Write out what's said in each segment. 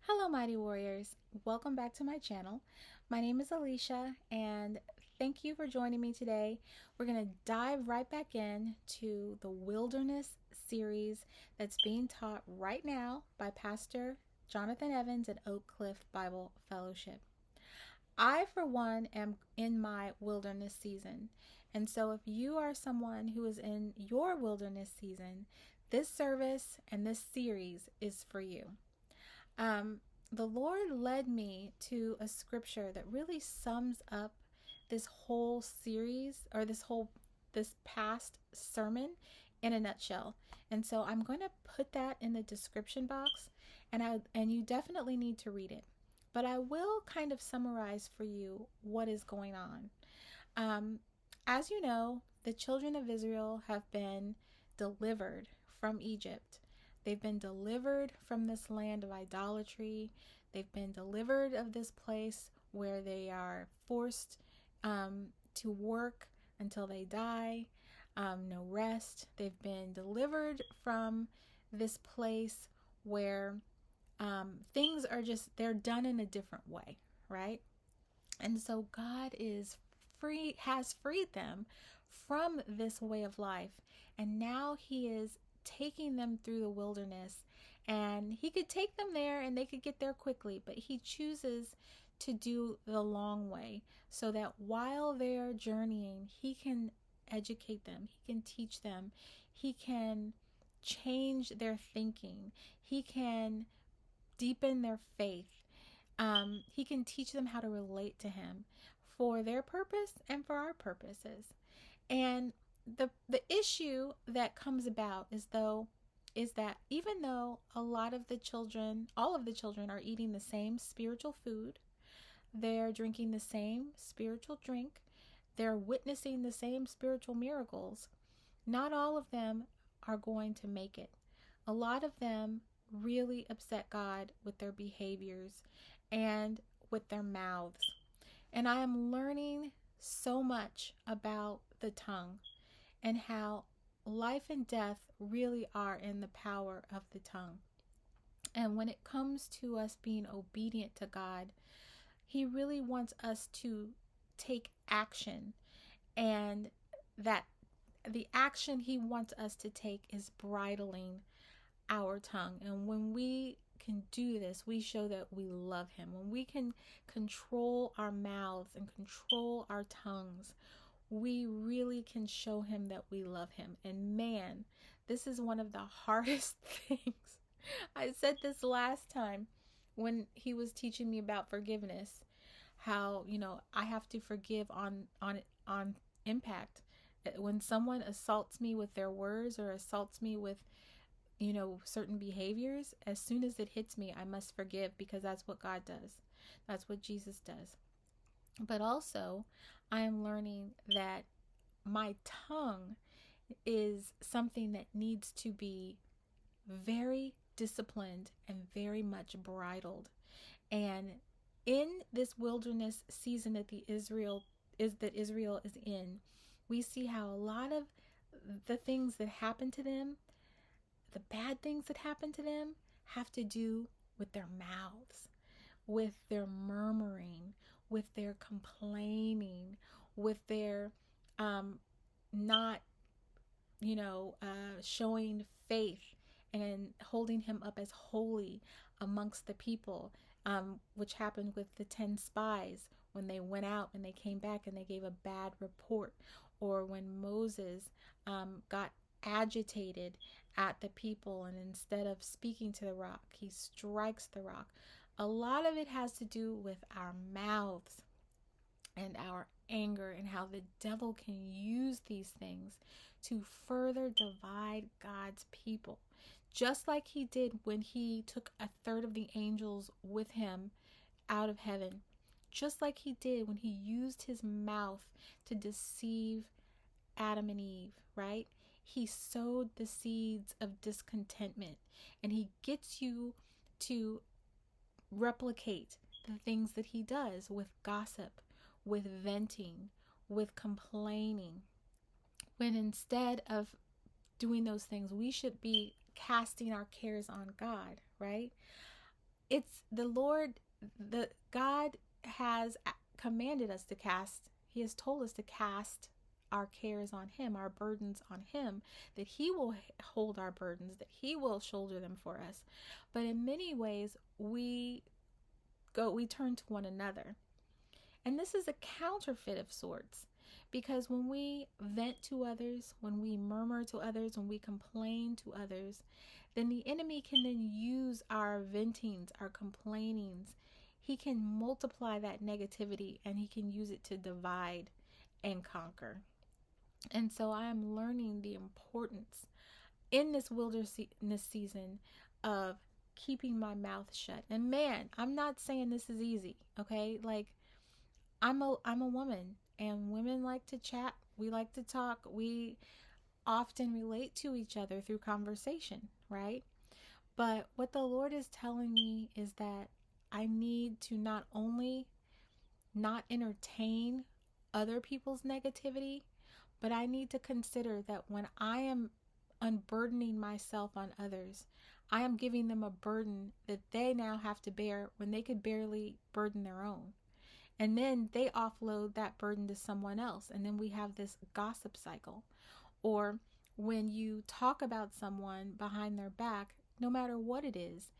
Hello, Mighty Warriors. Welcome back to my channel. My name is Alicia, and thank you for joining me today. We're going to dive right back in to the wilderness series that's being taught right now by Pastor Jonathan Evans at Oak Cliff Bible Fellowship. I, for one, am in my wilderness season. And so, if you are someone who is in your wilderness season, this service and this series is for you. Um, the Lord led me to a scripture that really sums up this whole series or this past sermon in a nutshell. And so I'm going to put that in the description box, and you definitely need to read it. But I will kind of summarize for you what is going on. Um, as you know, the children of Israel have been delivered from Egypt. They've been delivered from this land of idolatry. They've been delivered of this place where they are forced to work until they die, no rest. They've been delivered from this place where things are they're done in a different way, right? And so God has freed them from this way of life. And now he is taking them through the wilderness. And he could take them there and they could get there quickly, but he chooses to do the long way so that while they're journeying, he can educate them, he can teach them, he can change their thinking, he can deepen their faith. He can teach them how to relate to him for their purpose and for our purposes. And the issue that comes about is that even though all of the children are eating the same spiritual food, they're drinking the same spiritual drink, they're witnessing the same spiritual miracles, not all of them are going to make it. A lot of them really upset God with their behaviors and with their mouths. And I am learning so much about the tongue and how life and death really are in the power of the tongue. And when it comes to us being obedient to God, he really wants us to take action, and that the action he wants us to take is bridling our tongue. And when we can do this, we show that we love him. When we can control our mouths and control our tongues, we really can show him that we love him. And man, this is one of the hardest things. I said this last time when he was teaching me about forgiveness, how, I have to forgive on impact. When someone assaults me with their words or assaults me with certain behaviors, as soon as it hits me, I must forgive, because that's what God does. That's what Jesus does. But also, I am learning that my tongue is something that needs to be very disciplined and very much bridled. And in this wilderness season that Israel is in, we see how a lot of the things that happen to them, the bad things that happen to them, have to do with their mouths, with their murmuring, with their complaining, with their not, showing faith and holding him up as holy amongst the people, which happened with the 10 spies when they went out and they came back and they gave a bad report, or when Moses got agitated at the people, and instead of speaking to the rock, he strikes the rock. A lot of it has to do with our mouths and our anger, and how the devil can use these things to further divide God's people. Just like he did when he took a third of the angels with him out of heaven. Just like he did when he used his mouth to deceive Adam and Eve, right? He sowed the seeds of discontentment, and he gets you to replicate the things that he does with gossip, with venting, with complaining. When instead of doing those things, we should be casting our cares on God, right? it's the Lord, the God has commanded us to cast. He has told us to cast our cares on him, our burdens on him, that he will hold our burdens, that he will shoulder them for us. But in many ways, we turn to one another. And this is a counterfeit of sorts, because when we vent to others, when we murmur to others, when we complain to others, then the enemy can then use our ventings, our complainings. He can multiply that negativity and he can use it to divide and conquer. And so I am learning the importance in this wilderness season of keeping my mouth shut. And man, I'm not saying this is easy, okay? Like, I'm a woman, and women like to chat. We like to talk. We often relate to each other through conversation, right? But what the Lord is telling me is that I need to not only not entertain other people's negativity, but I need to consider that when I am unburdening myself on others, I am giving them a burden that they now have to bear when they could barely burden their own. And then they offload that burden to someone else. And then we have this gossip cycle. Or when you talk about someone behind their back, no matter what it is,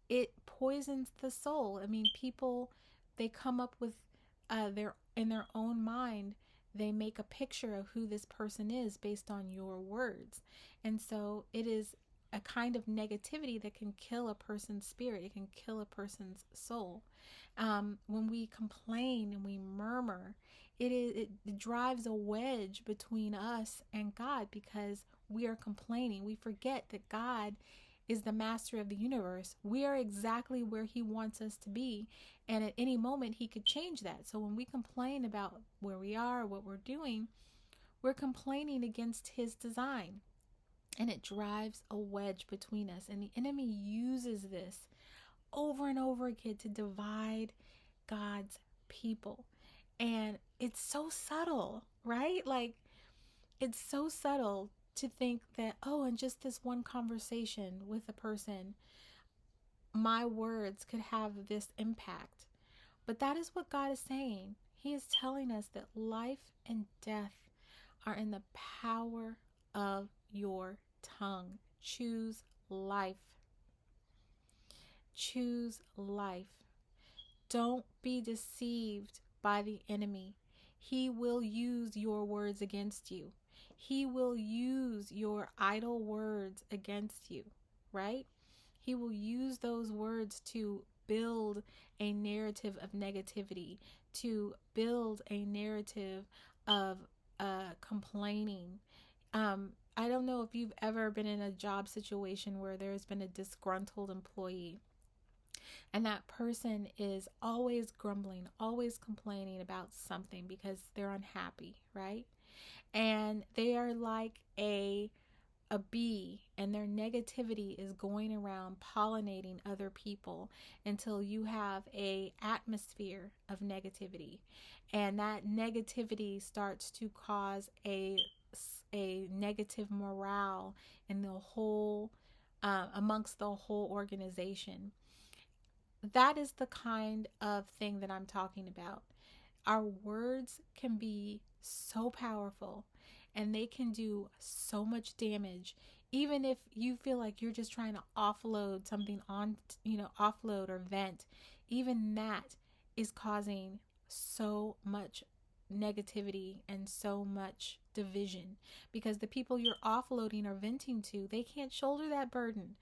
it poisons the soul. I mean, people, they come up with in their own mind, they make a picture of who this person is based on your words. And so it is a kind of negativity that can kill a person's spirit. It can kill a person's soul. When we complain and we murmur, it drives a wedge between us and God, because we are complaining. We forget that God is the master of the universe. We are exactly where he wants us to be, and at any moment he could change that. So when we complain about where we are, what we're doing, we're complaining against his design, and it drives a wedge between us. And the enemy uses this over and over again to divide God's people. And it's so subtle, right? Like, it's so subtle to think that, oh, in just this one conversation with a person, my words could have this impact. But that is what God is saying. He is telling us that life and death are in the power of your tongue. Choose life. Choose life. Don't be deceived by the enemy. He will use your words against you. He will use your idle words against you, right? He will use those words to build a narrative of negativity, to build a narrative of complaining. I don't know if you've ever been in a job situation where there's been a disgruntled employee, and that person is always grumbling, always complaining about something because they're unhappy, right? And they are like a bee, and their negativity is going around pollinating other people until you have a atmosphere of negativity, and that negativity starts to cause a negative morale in the whole amongst the whole organization. That is the kind of thing that I'm talking about. Our words can be so powerful, and they can do so much damage. Even if you feel like you're just trying to offload something on, offload or vent, even that is causing so much negativity and so much division, because the people you're offloading or venting to, they can't shoulder that burden.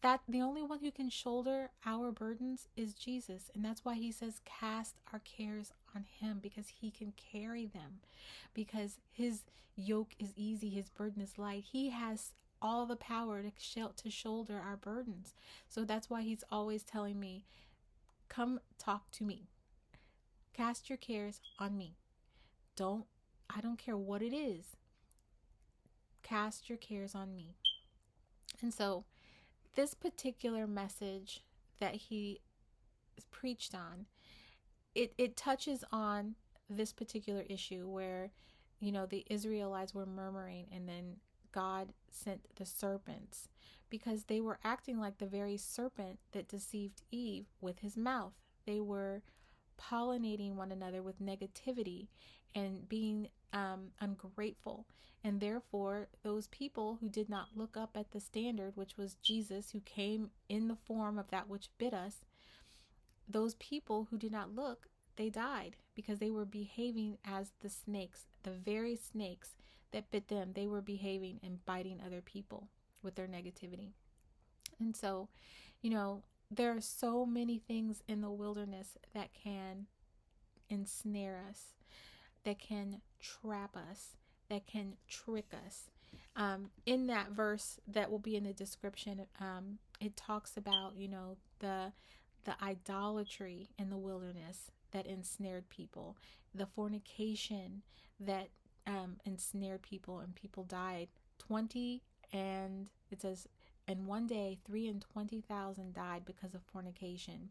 That the only one who can shoulder our burdens is Jesus. And that's why he says, cast our cares on him, because he can carry them, because his yoke is easy, his burden is light. He has all the power to shoulder our burdens. So that's why he's always telling me, come talk to me. Cast your cares on me. I don't care what it is. Cast your cares on me. And so this particular message that he preached on, it touches on this particular issue where, the Israelites were murmuring, and then God sent the serpents because they were acting like the very serpent that deceived Eve with his mouth. They were pollinating one another with negativity and being ungrateful. And therefore, those people who did not look up at the standard, which was Jesus, who came in the form of that which bit us, those people who did not look, they died because they were behaving as the snakes, the very snakes that bit them. They were behaving and biting other people with their negativity. And so, there are so many things in the wilderness that can ensnare us, that can trap us, that can trick us. In that verse that will be in the description, it talks about, the idolatry in the wilderness that ensnared people, the fornication that ensnared people, and people died. 20, and it says, in one day, 320,000 died because of fornication.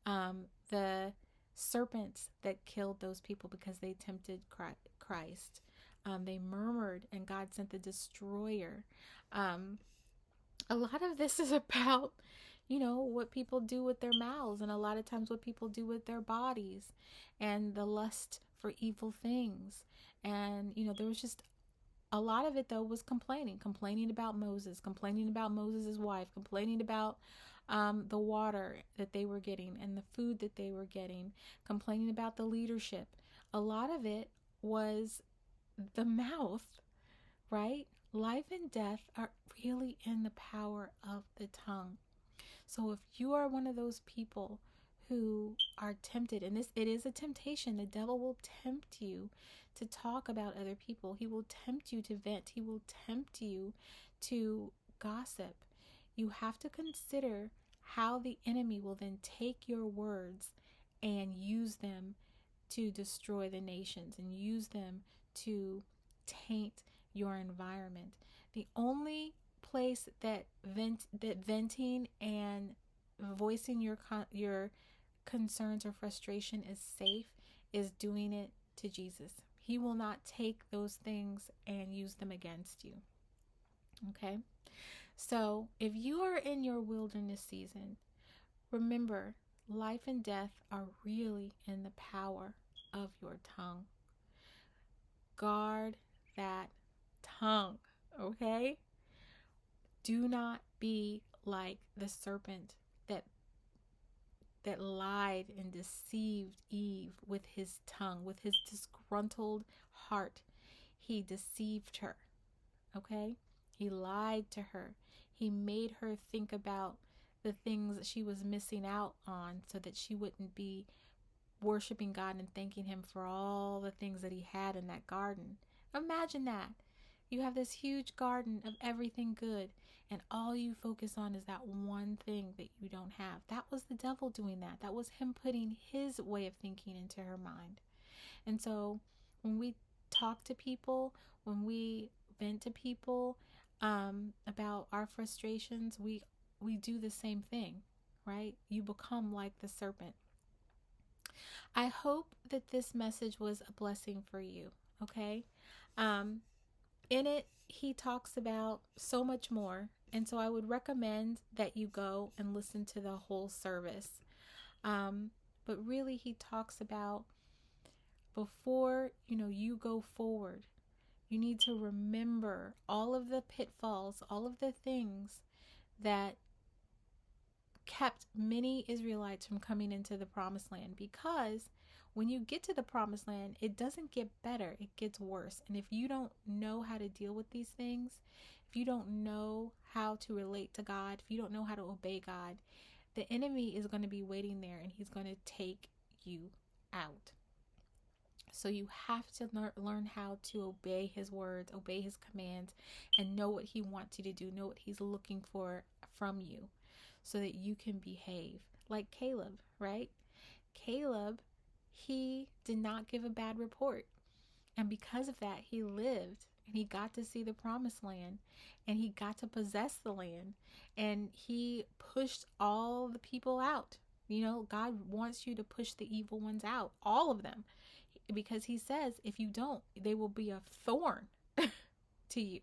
The serpents that killed those people because they tempted Christ. They murmured, and God sent the destroyer. A lot of this is about, what people do with their mouths, and a lot of times what people do with their bodies, and the lust for evil things. And, there was just a lot of it, though, was complaining about Moses, complaining about Moses' wife, complaining about the water that they were getting and the food that they were getting, complaining about the leadership. A lot of it was the mouth, right? Life and death are really in the power of the tongue. So if you are one of those people who are tempted, and it is a temptation, the devil will tempt you to talk about other people. He will tempt you to vent. He will tempt you to gossip. You have to consider how the enemy will then take your words and use them to destroy the nations and use them to taint your environment. The only place that venting and voicing your concerns or frustration is safe is doing it to Jesus. He will not take those things and use them against you. Okay? So, if you are in your wilderness season, remember, life and death are really in the power of your tongue. Guard that tongue, okay? Do not be like the serpent that lied and deceived Eve with his tongue, with his disgruntled heart. He deceived her, okay? He lied to her. He made her think about the things that she was missing out on so that she wouldn't be worshiping God and thanking him for all the things that he had in that garden. Imagine that. You have this huge garden of everything good, and all you focus on is that one thing that you don't have. That was the devil doing that. That was him putting his way of thinking into her mind. And so when we talk to people, when we vent to people about our frustrations, we do the same thing, right? You become like the serpent. I hope that this message was a blessing for you, okay? In it, he talks about so much more. And so I would recommend that you go and listen to the whole service. But really, he talks about before, you go forward, you need to remember all of the pitfalls, all of the things that kept many Israelites from coming into the promised land, because when you get to the promised land, it doesn't get better, it gets worse. And if you don't know how to deal with these things, if you don't know how to relate to God, if you don't know how to obey God, the enemy is going to be waiting there and he's going to take you out. So you have to learn how to obey his words, obey his commands, and know what he wants you to do, know what he's looking for from you, so that you can behave like Caleb, right? Caleb, he did not give a bad report. And because of that, he lived and he got to see the promised land and he got to possess the land, and he pushed all the people out. God wants you to push the evil ones out, all of them, because he says if you don't, they will be a thorn to you.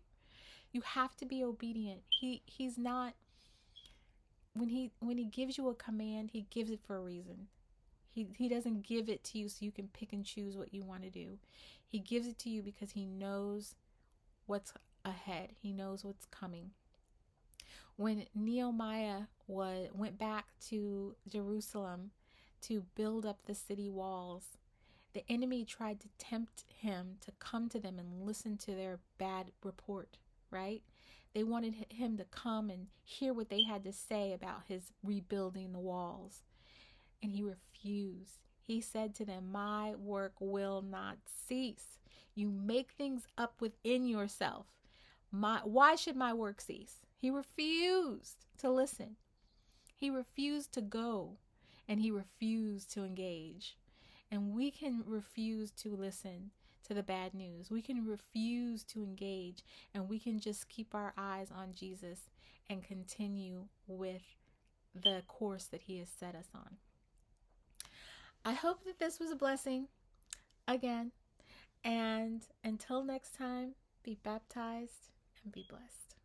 You have to be obedient. He's not, when he gives you a command, he gives it for a reason. He doesn't give it to you so you can pick and choose what you want to do. He gives it to you because he knows what's ahead. He knows what's coming. When Nehemiah went back to Jerusalem to build up the city walls, the enemy tried to tempt him to come to them and listen to their bad report, right? They wanted him to come and hear what they had to say about his rebuilding the walls. And he refused. He said to them, "My work will not cease. You make things up within yourself. Why should my work cease?" He refused to listen. He refused to go, and he refused to engage. And we can refuse to listen to the bad news. We can refuse to engage, and we can just keep our eyes on Jesus and continue with the course that he has set us on. I hope that this was a blessing again. And until next time, be baptized and be blessed.